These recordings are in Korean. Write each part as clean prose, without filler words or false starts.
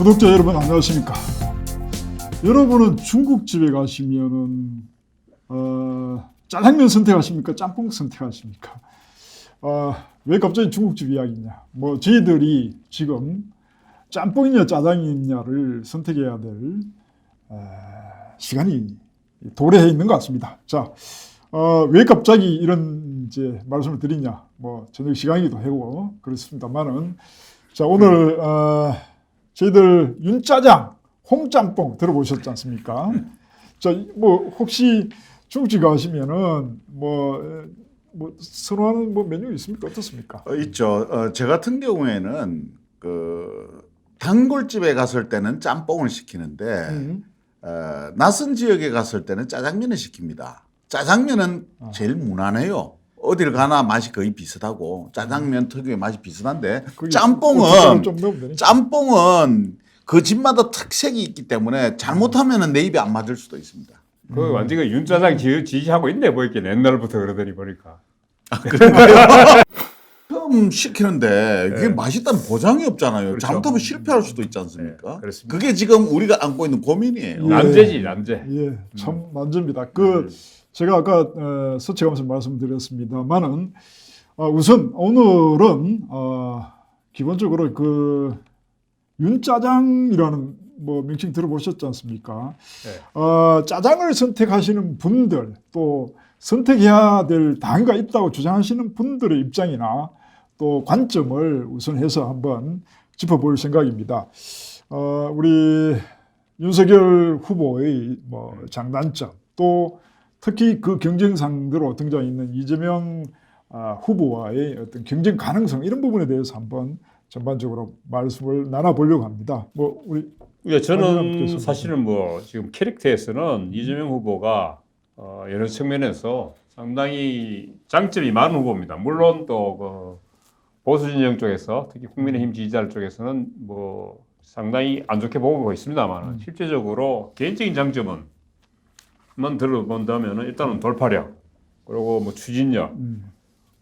구독자 여러분 안녕하십니까? 여러분은 중국집에 가시면은 짜장면 선택하십니까? 짬뽕 선택하십니까? 왜 갑자기 중국집 이야기냐? 뭐 저희들이 지금 짬뽕이냐 짜장이냐를 선택해야 될 시간이 도래해 있는 것 같습니다. 자, 왜 갑자기 이런 이제 말씀을 드리냐? 뭐 저녁 시간이기도 하고 그렇습니다만은 자 오늘 저희들 윤짜장, 홍짬뽕 들어보셨지 않습니까? 자, 뭐 혹시 중국집 가시면은 뭐 선호하는 뭐 메뉴 있습니까? 어떻습니까? 있죠. 저 같은 경우에는 그 단골집에 갔을 때는 짬뽕을 시키는데 낯선 지역에 갔을 때는 짜장면을 시킵니다. 짜장면은 제일 무난해요. 어딜 가나 맛이 거의 비슷하고 짜장면 특유의 맛이 비슷한데 짬뽕은 그 집마다 특색이 있기 때문에 잘못하면 내 입에 안 맞을 수도 있습니다. 그 완전히 윤짜장 지지하고 있네 보이긴 옛날부터 그러더니 보니까. 처음 시키는데 그게 맛있다는 보장이 없잖아요. 그렇죠. 잘못하면 실패할 수도 있지 않습니까? 네, 그렇습니다. 그게 지금 우리가 안고 있는 고민이에요. 난제지 난제. 예, 참 난제입니다. 제가 아까 서체감에서 말씀드렸습니다만은 우선 오늘은 기본적으로 그 윤짜장이라는 뭐 명칭 들어보셨지 않습니까? 네. 짜장을 선택하시는 분들 또 선택해야 될 단계가 있다고 주장하시는 분들의 입장이나 또 관점을 우선해서 한번 짚어볼 생각입니다. 우리 윤석열 후보의 뭐 장단점 또 특히 그 경쟁상대로 등장해 있는 이재명 후보와의 어떤 경쟁 가능성 이런 부분에 대해서 한번 전반적으로 말씀을 나눠보려고 합니다. 뭐 우리 저는 사실은 뭐 지금 캐릭터에서는 이재명 후보가 여러 측면에서 상당히 장점이 많은 후보입니다. 물론 또 그 보수 진영 쪽에서 특히 국민의힘 지지자들 쪽에서는 뭐 상당히 안 좋게 보고 있습니다만 실제적으로 개인적인 장점은 들어본다면 일단은 돌파력 그리고 뭐 추진력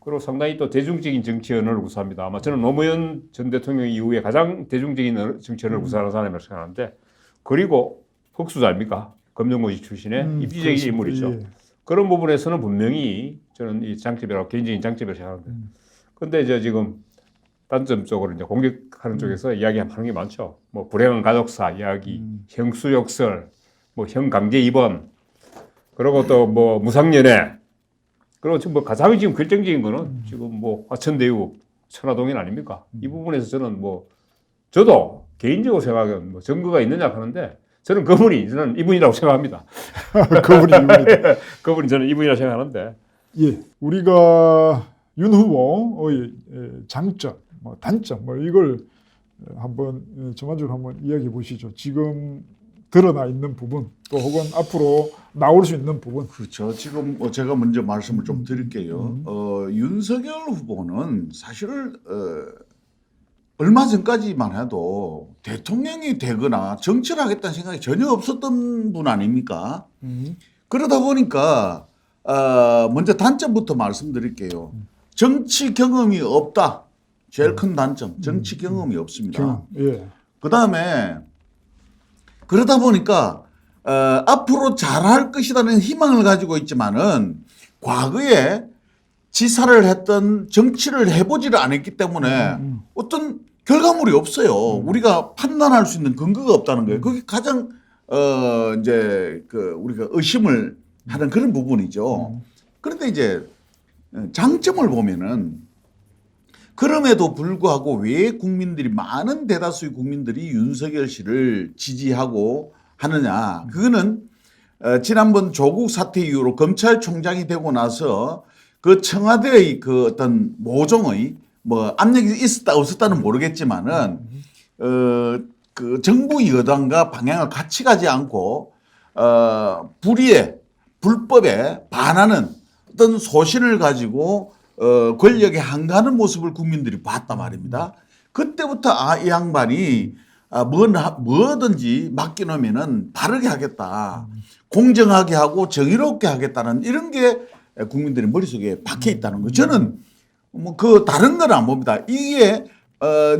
그리고 상당히 또 대중적인 정치연을 구사합니다. 아마 저는 노무현 전 대통령 이후에 가장 대중적인 정치연을 구사하는 사람이라고 생각하는데 그리고 흑수자입니까? 검정고시 출신의 입지적인 인물이죠. 예. 그런 부분에서는 분명히 저는 이 장점이라고 개인적인 장점이라고 생각하는데 그런데 이제 지금 단점 쪽으로 이제 공격하는 쪽에서 이야기하는 게 많죠. 뭐 불행한 가족사 이야기, 형수욕설, 뭐 형강제 입원 그리고 또 뭐 무상연애 그리고 지금 뭐 가장 지금 결정적인 거는 지금 뭐 화천대유 천화동인 아닙니까? 이 부분에서 저는 뭐 저도 개인적으로 생각하기엔 뭐 증거가 있느냐 하는데 저는 저는 이분이라고 생각합니다. 그분이 이분이다. 그분이 저는 이분이라고 생각하는데 예, 우리가 윤 후보의 장점, 뭐 단점, 뭐 이걸 한번 전반적으로 한번 이야기해 보시죠. 지금 드러나 있는 부분, 또 혹은 앞으로 나올 수 있는 부분. 그렇죠. 지금 제가 먼저 말씀을 좀 드릴게요. 윤석열 후보는 사실 얼마 전까지만 해도 대통령이 되거나 정치를 하겠다는 생각이 전혀 없었던 분 아닙니까? 그러다 보니까 먼저 단점부터 말씀드릴게요. 정치 경험이 없다. 제일 큰 단점. 정치 경험이 없습니다. 예. 그다음에 그러다 보니까 앞으로 잘할 것이라는 희망을 가지고 있지만은 과거에 지사를 했던 정치를 해보지를 않았기 때문에 어떤 결과물이 없어요. 우리가 판단할 수 있는 근거가 없다는 거예요. 그게 가장 이제 그 우리가 의심을 하는 그런 부분이죠. 그런데 이제 장점을 보면은 그럼에도 불구하고 왜 국민들이 많은 대다수의 국민들이 윤석열 씨를 지지하고 하느냐. 그거는 지난번 조국 사태 이후로 검찰총장이 되고 나서 그 청와대의 그 어떤 모종의 뭐 압력이 있었다 없었다는 모르겠지만은 그 정부 여당과 방향을 같이 가지 않고 불법에 반하는 어떤 소신을 가지고 권력에 항가하는 모습을 국민들이 봤단 말입니다. 그때부터 이 양반이 뭐든지 맡겨놓으면은 바르게 하겠다. 공정하게 하고 정의롭게 하겠다는 이런 게 국민들의 머릿속에 박혀 있다는 거. 저는 뭐 그 다른 건 안 봅니다. 이게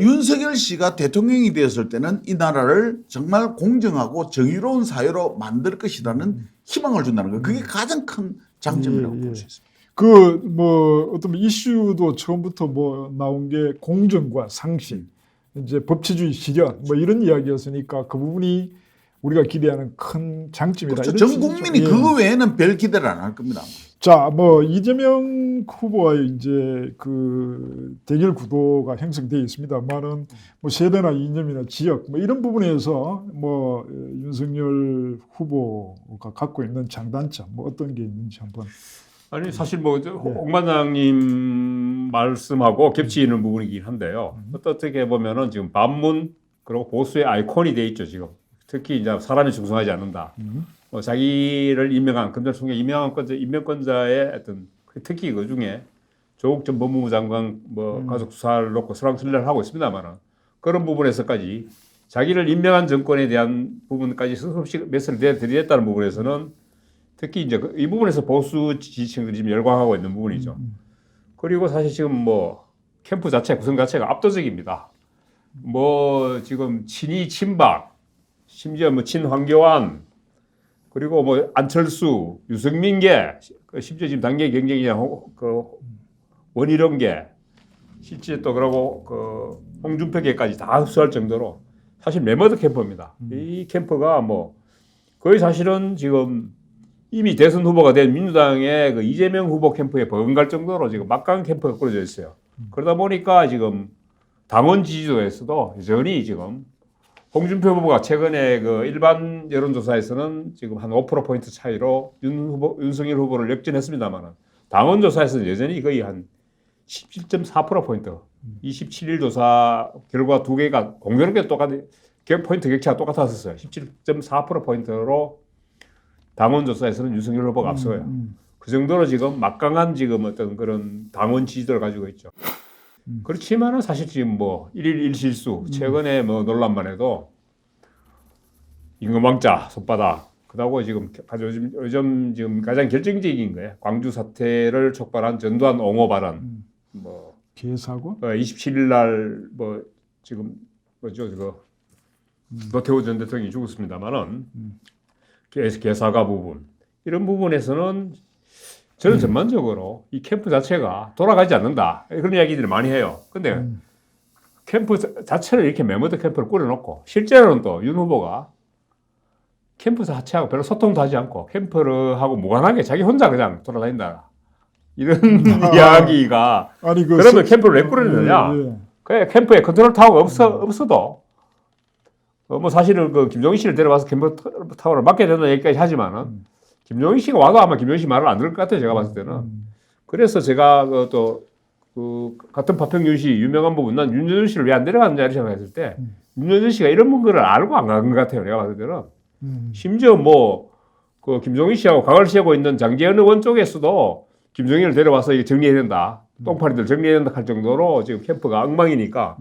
윤석열 씨가 대통령이 되었을 때는 이 나라를 정말 공정하고 정의로운 사회로 만들 것이라는 희망을 준다는 거예요. 그게 가장 큰 장점이라고 예, 예. 볼 수 있습니다. 그 뭐 어떤 이슈도 처음부터 뭐 나온 게 공정과 상식, 이제 법치주의 실현 뭐 이런 이야기였으니까 그 부분이 우리가 기대하는 큰 장점이다. 그렇죠. 이런 전 뜻이죠. 국민이 예. 그거 외에는 별 기대를 안 할 겁니다. 자, 뭐 이재명 후보와의 이제 그 대결 구도가 형성되어 있습니다만은 뭐 세대나 이념이나 지역 뭐 이런 부분에서 뭐 윤석열 후보가 갖고 있는 장단점 뭐 어떤 게 있는지 한번. 아니 사실 뭐홍 반장님 말씀하고 겹치는 부분이긴 한데요. 어떻게 보면은 지금 반문 그리고 보수의 아이콘이 돼 있죠 지금. 특히 이제 사람이 충성하지 않는다. 뭐 자기를 임명한 검찰총장 임명권자의 어떤 특히 그 중에 조국 전 법무부 장관 뭐 가족 수사를 놓고 설왕설래를 하고 있습니다만은 그런 부분에서까지 자기를 임명한 정권에 대한 부분까지 스스럼없이 메시지를 들이댔다는 부분에서는 특히 이제 이 부분에서 보수 지지층들이 지금 열광하고 있는 부분이죠. 그리고 사실 지금 뭐 캠프 자체 구성 자체가 압도적입니다. 뭐 지금 친이 친박 심지어 뭐 친황교안 그리고 뭐 안철수 유승민계 심지어 지금 단계 경쟁이냐 그 원희룡계 실제 또 그러고 그 홍준표계까지 다 흡수할 정도로 사실 매머드 캠프입니다. 이 캠프가 뭐 거의 사실은 지금 이미 대선 후보가 된 민주당의 그 이재명 후보 캠프에 버금갈 정도로 지금 막강 캠프가 꾸려져 있어요. 그러다 보니까 지금 당원 지지도에서도 여전히 지금 홍준표 후보가 최근에 그 일반 여론조사에서는 지금 한 5%포인트 차이로 윤석열 후보를 역전했습니다만은 당원 조사에서는 여전히 거의 한 17.4%포인트, 27일 조사 결과 두 개가 공교롭게 포인트 격차가 똑같았었어요. 17.4%포인트로 당원 조사에서는 윤석열 후보가 앞서요. 그 정도로 지금 막강한 지금 어떤 그런 당원 지지도를 가지고 있죠. 그렇지만은 사실 지금 뭐 일일 일실수 최근에 뭐 논란만 해도 임금왕자 손바닥 그다고 지금 요즘 지금 가장 결정적인 거예요. 광주 사태를 촉발한 전두환 옹호 발언 뭐 개사고 27일 날 뭐 지금 뭐죠 그거 노태우 전 대통령이 죽었습니다만은 개사가 부분 이런 부분에서는 저는 전반적으로 이 캠프 자체가 돌아가지 않는다 그런 이야기들을 많이 해요. 근데 캠프 자체를 이렇게 매머드 캠프를 꾸려놓고 실제로는 또 윤 후보가 캠프 자체하고 별로 소통도 하지 않고 캠프하고 무관하게 자기 혼자 그냥 돌아다닌다 이런 이야기가 아니 그러면 캠프를 왜 꾸려내느냐? 그냥 캠프에 컨트롤 타워가 없어도 뭐 사실은 그 김종인 씨를 데려와서 캠프 타워를 맡게 된다는 얘기까지 하지만은 김종인 씨가 와도 아마 김종인 씨 말을 안 들을 것 같아요. 제가 봤을 때는. 그래서 제가 그 같은 파평윤씨 유명한 부분 난 윤여준 씨를 왜 안 데려갔느냐를 생각했을 때 윤여준 씨가 이런 거를 알고 안 간 것 같아요. 내가 봤을 때는. 심지어 뭐 그 김종인 씨하고 각을 세우고 있는 장제원 의원 쪽에서도 김종인을 데려와서 이게 정리해야 된다. 똥파리들 정리해야 된다 할 정도로 지금 캠프가 엉망이니까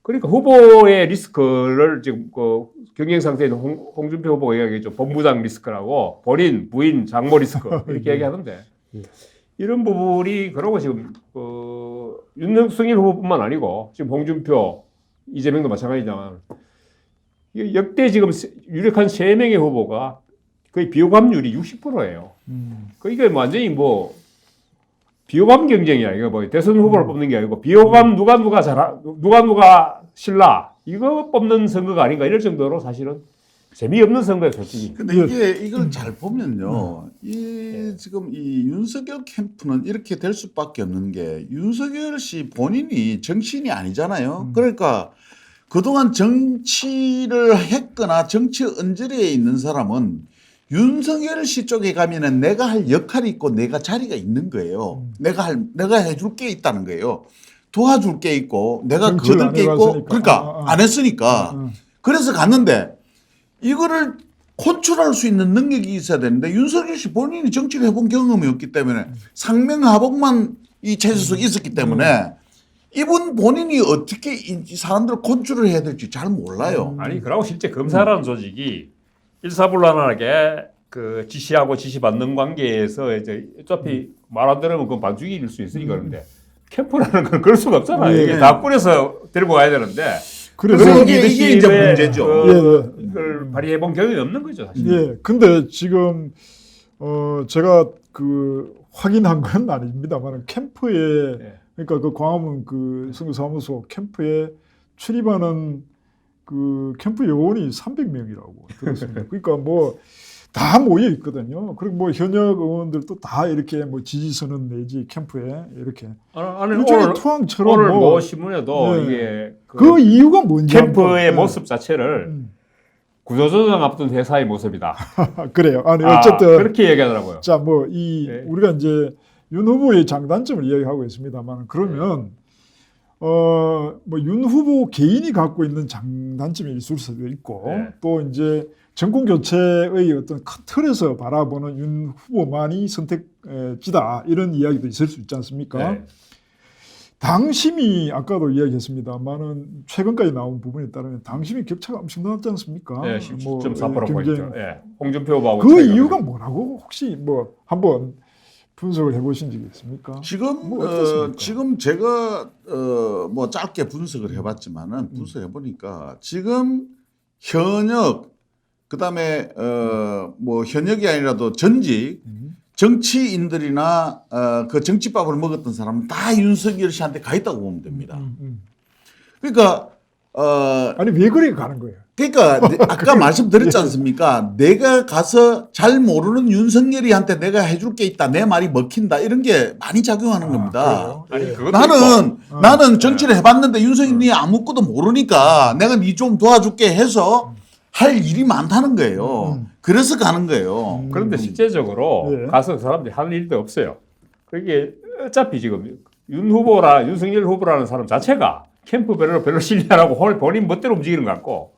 그러니까 후보의 리스크를 지금 그 경쟁 상태에 있는 홍준표 후보가 이야기했죠. 본부장 리스크라고 본인, 부인, 장모 리스크 이렇게 얘기하는데 이런 부분이 그러고 지금 윤석열 후보뿐만 아니고 지금 홍준표, 이재명도 마찬가지지만 역대 지금 유력한 3명의 후보가 거의 비호감률이 60%예요. 그러니까 완전히 뭐 비호감 경쟁이야. 이거 뭐 대선 후보를 뽑는 게 아니고 비호감 누가 신라 이거 뽑는 선거가 아닌가 이럴 정도로 사실은 재미없는 선거예요, 솔직히. 근데 이걸 잘 보면요. 지금 이 윤석열 캠프는 이렇게 될 수밖에 없는 게 윤석열 씨 본인이 정치인이 아니잖아요. 그러니까 그동안 정치를 했거나 정치 언저리에 있는 사람은 윤석열 씨 쪽에 가면은 내가 할 역할이 있고 내가 자리가 있는 거예요. 내가 해줄 게 있다는 거예요. 도와줄 게 있고 내가 거둘 게 있고 그러니까 안 했으니까 그래서 갔는데 이거를 컨트롤할 수 있는 능력이 있어야 되는데 윤석열 씨 본인이 정치를 해본 경험이 없기 때문에 상명하복만 이 체제 속에 있었기 때문에 이분 본인이 어떻게 이 사람들을 컨트롤 해야 될지 잘 몰라요. 아니 그러고 실제 검사라는 조직이 일사불란하게 그 지시하고 지시받는 관계에서 이제 어차피 말 안 들으면 그건 반죽일 수 있으니까 그런데 캠프라는 건 그럴 수가 없잖아요. 예. 이게 다 꾸려서 데리고 와야 되는데. 그래서 그래서 이게 이제 리더십의 문제죠. 그걸 발휘해 본 경험이 없는 거죠, 사실. 예, 근데 지금 제가 그 확인한 건 아닙니다만 캠프에 예. 그러니까 그 광화문 그 선거사무소 캠프에 출입하는 그 캠프 요원이 300명이라고 들었습니다. 그러니까 뭐 다 모여 있거든요. 그리고 뭐 현역 의원들도 다 이렇게 뭐 지지선언 내지 캠프에 이렇게 아니, 일종의 오늘, 투항처럼 오늘 뭐 뭐 신문에도 예. 이게 그 이유가 뭔지 캠프의 한번, 모습 자체를 음. 구조조정 앞둔 회사의 모습이다. 그래요. 아니 어쨌든 그렇게 얘기하더라고요. 자, 뭐 이 네. 우리가 이제 윤 후보의 장단점을 이야기하고 있습니다만 그러면 뭐 윤 후보 개인이 갖고 있는 장단점이 있을 수도 있고 네. 또 이제 정권 교체의 어떤 큰 틀에서 바라보는 윤 후보만이 선택지다 이런 이야기도 있을 수 있지 않습니까? 네. 당심이 아까도 이야기했습니다만은 최근까지 나온 부분에 따르면 당심이 격차가 엄청나지 않습니까? 네, 뭐 17.4% 경쟁 포인트. 예. 홍준표 후보하고 그 차이가 이유가 나요. 뭐라고 혹시 뭐 한번 분석을 해보신 적이 있습니까? 지금 뭐 어떻습니까? 지금 제가 뭐 짧게 분석을 해봤지만은 분석해 보니까 지금 현역 그다음에 뭐 현역이 아니라도 전직 정치인들이나 그 정치밥을 먹었던 사람은 다 윤석열 씨한테 가 있다고 보면 됩니다. 그러니까 아니 왜 그래 가는 거예요? 그러니까 아까 말씀드렸지 않습니까? 내가 가서 잘 모르는 윤석열이한테 내가 해줄 게 있다. 내 말이 먹힌다. 이런 게 많이 작용하는 겁니다. 아니, 그것도 있고. 나는 정치를 해봤는데 윤석열이 아무것도 모르니까 내가 니 좀 도와줄게 해서 할 일이 많다는 거예요. 그래서 가는 거예요. 그런데 실제적으로 예. 가서 그 사람들이 하는 일도 없어요. 그게 어차피 지금 윤 후보라 윤석열 후보라는 사람 자체가 캠프별로 별로 신뢰하고 본인 멋대로 움직이는 것 같고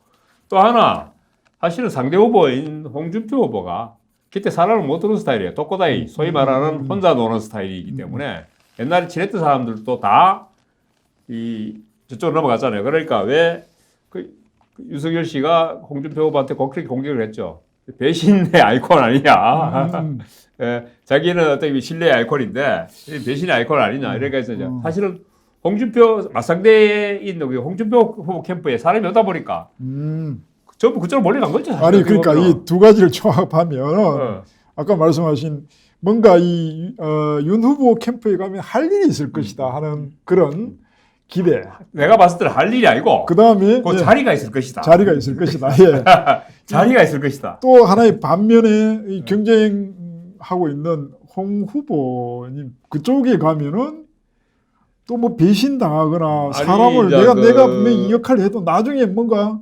또 하나 사실은 상대 후보인 홍준표 후보가 그때 사람을 못 두는 스타일이에요. 독고다이 소위 말하는 혼자 노는 스타일이기 때문에 옛날에 친했던 사람들도 다 이 저쪽으로 넘어갔잖아요. 그러니까 왜 윤석열 씨가 홍준표 후보한테 그렇게 공격을 했죠. 배신의 아이콘 아니냐. 예, 자기는 어떻게 신뢰의 아이콘인데 배신의 아이콘 아니냐. 이러니까 이제 사실은 홍준표 맞상대인 홍준표 후보 캠프에 사람이 오다 보니까 전부 그쪽으로 몰려간 거죠. 사실. 아니 그러니까 보면은. 이 두 가지를 종합하면 어. 아까 말씀하신 뭔가 이 윤 후보 캠프에 가면 할 일이 있을 것이다 하는 그런 기대. 내가 봤을 때는 할 일이 아니고 그 다음에 그 자리가 있을 것이다. 자리가 있을 것이다. 예. 자리가 있을 것이다. 또 하나의 반면에 이 경쟁하고 있는 홍 후보님 그쪽에 가면은 또 뭐 배신 당하거나 아니, 사람을 이제 내가 분명히 이 역할을 해도 나중에 뭔가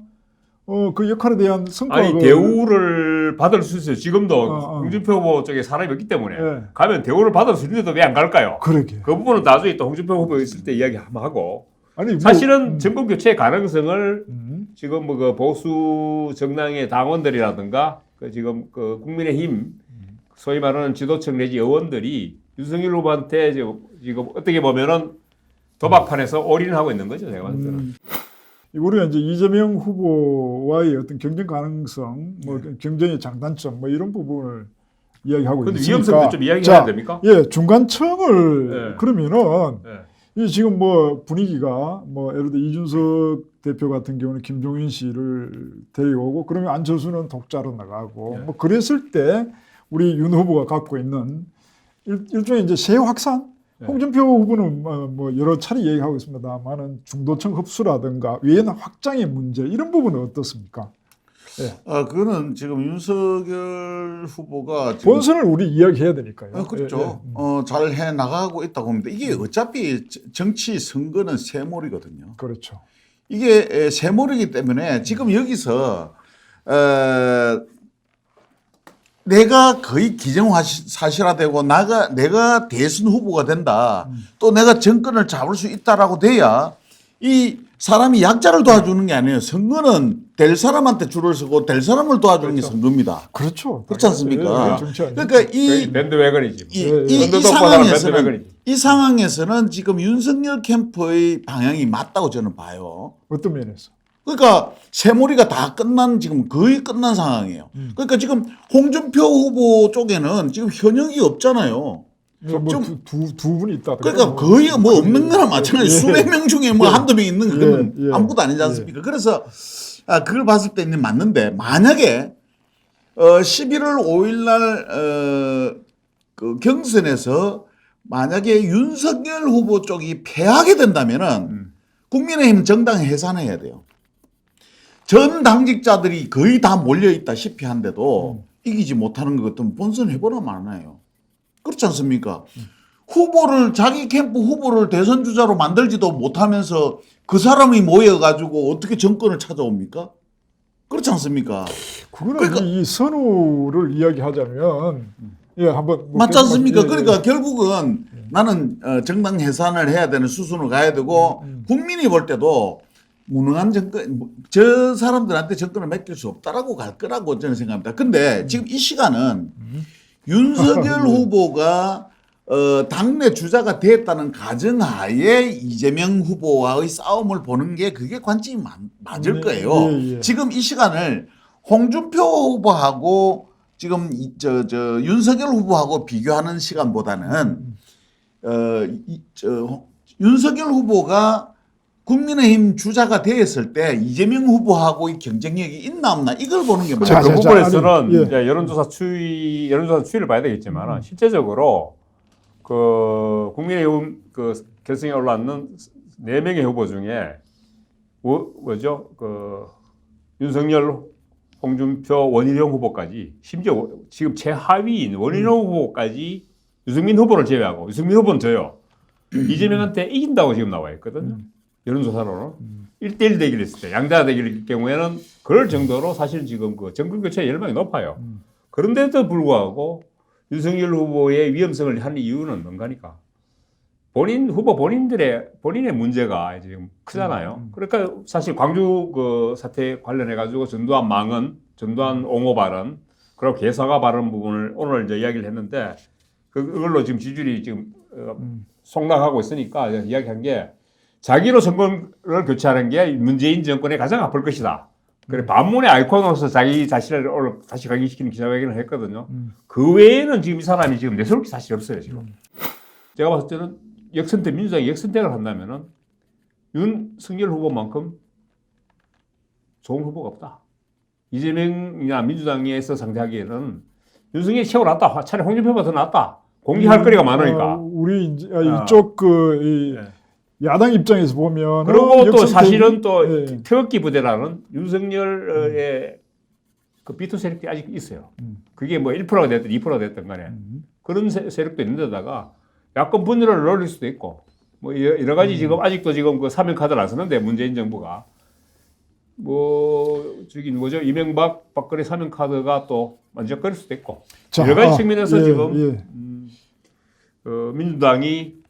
그 역할에 대한 성과가 아니 대우를 받을 수 있어요. 지금도 어. 홍준표 후보 쪽에 사람이 없기 때문에 예. 가면 대우를 받을 수 있는데도 왜 안 갈까요? 그러게. 그 부분은 나중에 또 홍준표 후보 있을 때 이야기 한번 하고 아니 뭐, 사실은 정권 교체 가능성을 음. 지금 뭐 그 보수 정당의 당원들이라든가 그 지금 그 국민의힘 소위 말하는 지도층 내지 의원들이 윤석열 후보한테 지금 어떻게 보면은 도박판에서 올인하고 있는 거죠, 제가 봤을 때는. 우리가 이제 이재명 후보와의 어떤 경쟁 가능성, 뭐 경쟁의 장단점, 뭐 이런 부분을 이야기하고 근데 있으니까. 위험성도 좀 이야기해야 됩니까? 예, 중간층을 예. 그러면은 예. 이 지금 뭐 분위기가 뭐 예를 들어 이준석 대표 같은 경우는 김종인 씨를 데려오고 그러면 안철수는 독자로 나가고 뭐 그랬을 때 우리 윤 후보가 갖고 있는 일종의 이제 세 확산. 홍준표 후보는 뭐 여러 차례 얘기하고 있습니다만은 중도층 흡수라든가 외연 확장의 문제 이런 부분은 어떻습니까? 예. 그거는 지금 윤석열 후보가 지금 본선을 우리 이야기해야 되니까요. 그렇죠. 예, 예. 잘 해 나가고 있다고 봅니다. 이게 어차피 정치 선거는 세몰이거든요. 그렇죠. 이게 세몰이기 때문에 지금 여기서 내가 거의 기정사실화되고 내가 대선 후보가 된다. 또 내가 정권을 잡을 수 있다라고 돼야 이 사람이 약자를 도와주는 게 아니에요. 선거는 될 사람한테 줄을 서고 될 사람을 도와주는 게 선거입니다. 그렇죠. 그렇지 않습니까? 예, 예, 정치 아니에요. 그러니까 이 밴드웨건이지. 이 상황에서는 지금 윤석열 캠프의 방향이 맞다고 저는 봐요. 어떤 면에서? 그러니까 세몰이가 다 끝난 지금 거의 끝난 상황이에요. 그러니까 지금 홍준표 후보 쪽에는 지금 현역이 없잖아요. 뭐두 분이 있다. 그러니까 거의 뭐 없는 거나 마찬가지. 수백 명 중에 뭐 한두 명 있는 그건 예. 아무것도 아니지 않습니까? 그래서 그걸 봤을 때는 맞는데 만약에 11월 5일 날 그 경선에서 만약에 윤석열 후보 쪽이 패하게 된다면은 국민의힘 정당 해산해야 돼요. 전 당직자들이 거의 다 몰려 있다시피 한데도 이기지 못하는 것 같으면 본선 해보나 마나요. 그렇지 않습니까? 후보를 자기 캠프 후보를 대선 주자로 만들지도 못하면서 그 사람이 모여가지고 어떻게 정권을 찾아옵니까? 그렇지 않습니까? 그거는 그러니까- 이 선우를 이야기하자면 예 한번 뭐 맞지 않습니까? 예, 그러니까 결국은 나는 정당 해산을 해야 되는 수순으로 가야 되고 국민이 볼 때도 무능한 정권, 저 사람들한테 정권을 맡길 수 없다라고 갈 거라고 저는 생각합니다. 근데 지금 이 시간은 윤석열 후보가 당내 주자가 됐다는 가정하에 이재명 후보와의 싸움을 보는 게 그게 관점이 맞을 거예요. 예. 지금 이 시간을 홍준표 후보하고 지금 윤석열 후보하고 비교하는 시간보다는 윤석열 후보가 국민의힘 주자가 되었을 때 이재명 후보하고의 경쟁력이 있나 없나 이걸 보는 게 자, 맞아요. 그 자, 부분에서는 아니, 예. 이제 여론조사 추이를 봐야 되겠지만 실제적으로 그 국민의힘 그 결승에 올랐는 4명의 후보 중에 뭐죠? 그 윤석열, 홍준표, 원희룡 후보까지 심지어 지금 최하위인 원희룡 후보까지 유승민 후보를 제외하고 유승민 후보는 져요. 이재명한테 이긴다고 지금 나와 있거든요. 여론조사로는 1대1 대결을 했을 때 양자 대결일 경우에는 그럴 정도로 사실 지금 그 정권 교체 열망이 높아요. 그런데도 불구하고 윤석열 후보의 위험성을 하는 이유는 뭔가니까 본인의 문제가 지금 크잖아요. 그러니까 사실 광주 그 사태 관련해 가지고 전두환 망언, 전두환 옹호 발언, 그리고 개사가 발언 부분을 오늘 이제 이야기를 했는데 그걸로 지금 지지율이 지금 속락하고 있으니까 이야기한 게 자기로 정권을 교체하는 게 문재인 정권에 가장 아플 것이다. 그래 반문의 아이콘으로서 자기 자신을 오늘 다시 각인시키는 기자회견을 했거든요. 그 외에는 지금 이 사람이 지금 내세울 게 사실 없어요 지금. 제가 봤을 때는 민주당이 역선택을 한다면은 윤석열 후보만큼 좋은 후보가 없다. 이재명이나 민주당에서 상대하기에는 윤석열이 최고 낫다. 차라리 홍준표보다 더 낫다. 공개할 거리가 많으니까. 우리 이제 이쪽 이 야당 입장에서 보면 그리고 또 사실은 또 예. 태극기 부대라는 윤석열의 그 비토 세력이 아직 있어요. 그게 뭐 1%가 됐든 2%가 됐든 간에 그런 세력도 있는데다가 야권 분열을 넣을 수도 있고 뭐 여러 가지 지금 아직도 지금 그 사면 카드를 안 쓰는데 문재인 정부가 뭐 저기 뭐죠 이명박 박근혜 사면 카드가 또 만족거릴 수도 있고 여러 가지 측면에서 지금 민주당이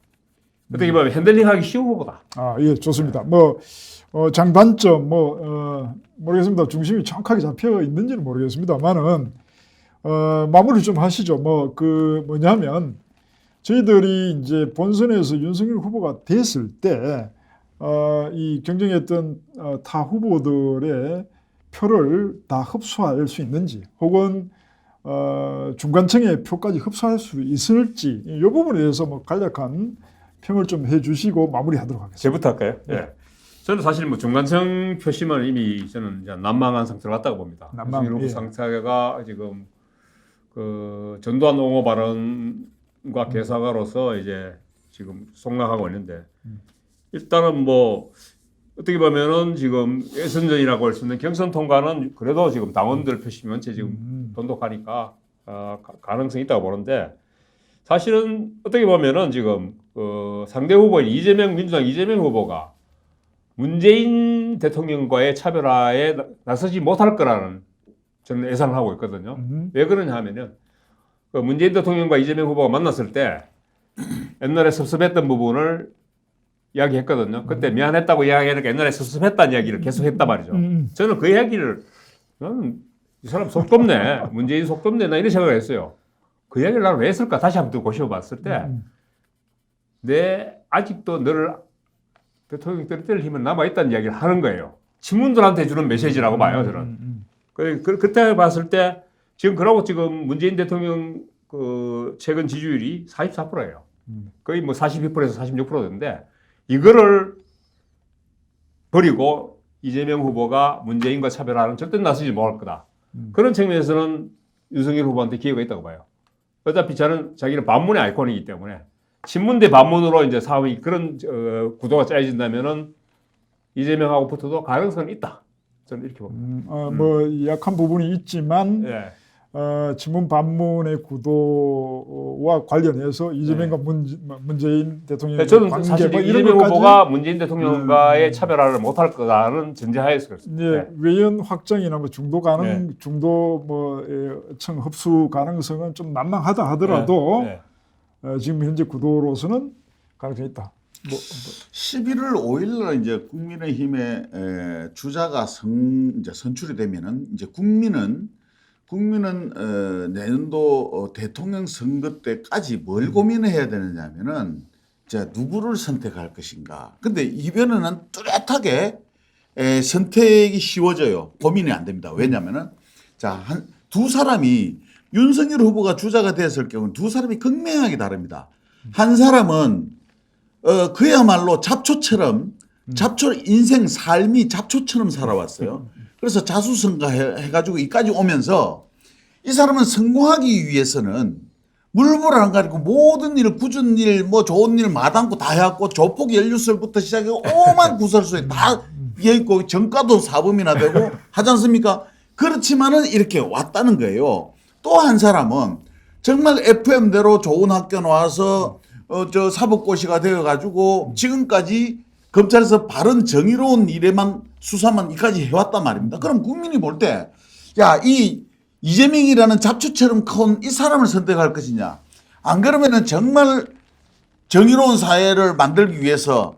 어떻게 보면 핸들링하기 쉬운 후보다. 예, 좋습니다. 뭐 장단점 모르겠습니다. 중심이 정확하게 잡혀 있는지는 모르겠습니다만은 마무리 좀 하시죠. 뭐냐면 저희들이 이제 본선에서 윤석열 후보가 됐을 때 이 경쟁했던 타 후보들의 표를 다 흡수할 수 있는지 혹은 중간층의 표까지 흡수할 수 있을지 이 부분에 대해서 뭐 간략한 평을 좀 해주시고 마무리하도록 하겠습니다. 제부터 할까요? 네. 저는 사실 뭐 중간층 표심은 이미 저는 이제 난망한 상태로 갔다고 봅니다. 윤석열 후보 상태가 지금 그 전두환 옹호 발언과 개사가로서 이제 지금 속락하고 있는데 일단은 뭐 어떻게 보면은 지금 예선전이라고 할 수 있는 경선 통과는 그래도 지금 당원들 표심 전체 지금 돈독하니까 가능성이 있다고 보는데 사실은 어떻게 보면은 지금 상대 후보인 민주당 이재명 후보가 문재인 대통령과의 차별화에 나서지 못할 거라는 저는 예상을 하고 있거든요. 왜 그러냐 하면은 문재인 대통령과 이재명 후보가 만났을 때 옛날에 섭섭했던 부분을 이야기했거든요. 그때 미안했다고 이야기하니까 옛날에 섭섭했다는 이야기를 계속 했단 말이죠. 저는 그 이야기를 나는 이 사람 속 좁네. 문재인 속 좁네. 나 이런 생각을 했어요. 그 이야기를 나는 왜 했을까? 다시 한번 고심해봤을 때 내 아직도 너를 대통령 때릴 힘은 남아있다는 이야기를 하는 거예요. 친문들한테 주는 메시지라고 봐요. 저는. 그때 봤을 때 지금 그러고 지금 문재인 대통령 그 최근 지지율이 44%예요. 거의 뭐 42%에서 46%인데 이거를 버리고 이재명 후보가 문재인과 차별하는 절대 나서지 못할 거다. 그런 측면에서는 윤석열 후보한테 기회가 있다고 봐요. 어차피 자기는 반문의 아이콘이기 때문에 친문 대 반문으로 이제 싸움이 그런 구도가 짜여진다면은 이재명하고 붙어도 가능성은 있다. 저는 이렇게 봅니다. 뭐 약한 부분이 있지만 예. 친문 반문의 구도와 관련해서 이재명과 문재인 대통령의 저는 관계 사실 뭐 이런 이재명 것까지 후보가 문재인 대통령과의 차별화를 못할 거다는 전제하에서 그렇습니다. 이제 외연 확장이나 뭐 중도 가능 네. 중도 뭐청 흡수 가능성은 좀 난망하다 하더라도 네. 지금 현재 구도로서는 가능성이 있다. 11월 5일 날 이제 국민의힘의 주자가 이제 선출이 되면은 이제 국민은 내년도 대통령 선거 때까지 뭘 고민해야 되느냐면은 이제 누구를 선택할 것인가. 근데 이번에는 뚜렷하게 선택이 쉬워져요. 고민이 안 됩니다. 왜냐면은 두 사람이 윤석열 후보가 주자가 됐을 경우는 두 사람이 극명하게 다릅니다. 한 사람은 그야말로 인생 삶이 잡초처럼 살아왔어요. 그래서 자수성가 해가지고 이까지 오면서 이 사람은 성공하기 위해서는 물불 안 가리고 모든 일, 굳은 일, 뭐 좋은 일 마당고 다 해갖고 조폭 연루설부터 시작해 오만 구설수에 다 비어있고 정가도 사범이나 되고 하지 않습니까? 그렇지만은 이렇게 왔다는 거예요. 또 한 사람은 정말 FM대로 좋은 학교 나와서 사법고시가 되어가지고 지금까지 검찰에서 바른 정의로운 일에만 수사만 이까지 해왔단 말입니다. 그럼 국민이 볼 때, 야, 이 이재명이라는 잡초처럼 큰 이 사람을 선택할 것이냐? 안 그러면은 정말 정의로운 사회를 만들기 위해서,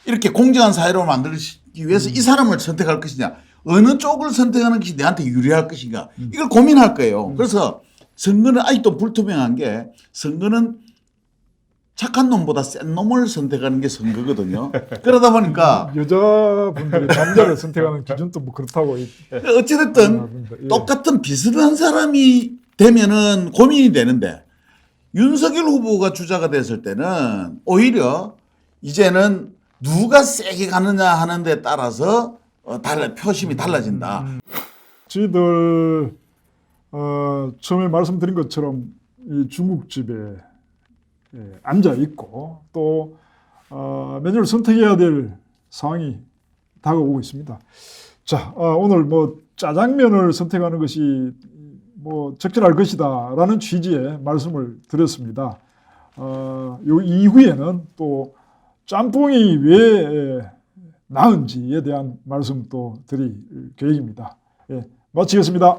이렇게 공정한 사회를 만들기 위해서 이 사람을 선택할 것이냐? 어느 쪽을 선택하는 것이 내한테 유리할 것인가? 이걸 고민할 거예요. 그래서 선거는 아직도 불투명한 게 선거는 착한 놈보다 센 놈을 선택하는 게 선거거든요. 그러다 보니까 여자분들이 남자를 선택하는 기준도 뭐 그렇다고 어찌됐든 똑같은 비슷한 사람이 되면은 고민이 되는데 윤석열 후보가 주자가 됐을 때는 오히려 이제는 누가 세게 가느냐 하는 데 따라서 표심이 달라진다. 저희들 처음에 말씀드린 것처럼 이 중국집에 앉아 있고 또 메뉴를 선택해야 될 상황이 다가오고 있습니다. 자, 오늘 뭐 짜장면을 선택하는 것이 뭐 적절할 것이다라는 취지의 말씀을 드렸습니다. 요 이후에는 또 짬뽕이 왜 나은지에 대한 말씀도 드릴 계획입니다. 마치겠습니다.